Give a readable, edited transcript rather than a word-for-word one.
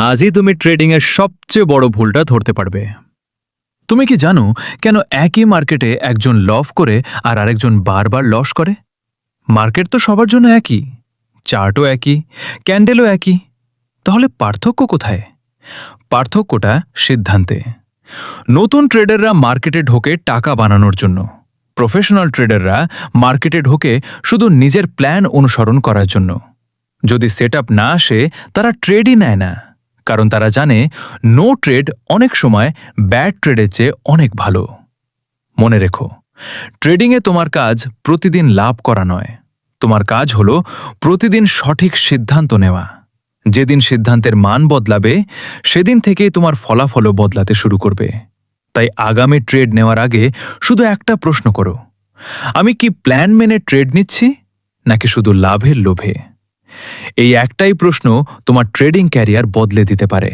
আজই তুমি ট্রেডিংয়ের সবচেয়ে বড় ভুলটা ধরতে পারবে। তুমি কি জানো কেন একই মার্কেটে একজন লভ করে আর আরেকজন বারবার লস করে? মার্কেট তো সবার জন্য একই, চার্টও একই, ক্যান্ডেলও একই। তাহলে পার্থক্য কোথায়? পার্থক্যটা সিদ্ধান্তে। নতুন ট্রেডাররা মার্কেটে ঢোকে টাকা বানানোর জন্য। প্রফেশনাল ট্রেডাররা মার্কেটে ঢোকে শুধু নিজের প্ল্যান অনুসরণ করার জন্য। যদি সেটআপ না আসে তারা ট্রেডই নেয় না, কারণ তারা জানে নো ট্রেড অনেক সময় ব্যাড ট্রেডের চেয়ে অনেক ভালো। মনে রেখো, ট্রেডিংয়ে তোমার কাজ প্রতিদিন লাভ করা নয়, তোমার কাজ হলো প্রতিদিন সঠিক সিদ্ধান্ত নেওয়া। যেদিন সিদ্ধান্তের মান বদলাবে সেদিন থেকেই তোমার ফলাফলও বদলাতে শুরু করবে। তাই আগামী ট্রেড নেওয়ার আগে শুধু একটা প্রশ্ন করো, আমি কি প্ল্যান মেনে ট্রেড নিচ্ছি নাকি শুধু লাভের লোভে? এই একটাই প্রশ্ন তোমার ট্রেডিং ক্যারিয়ার বদলে দিতে পারে।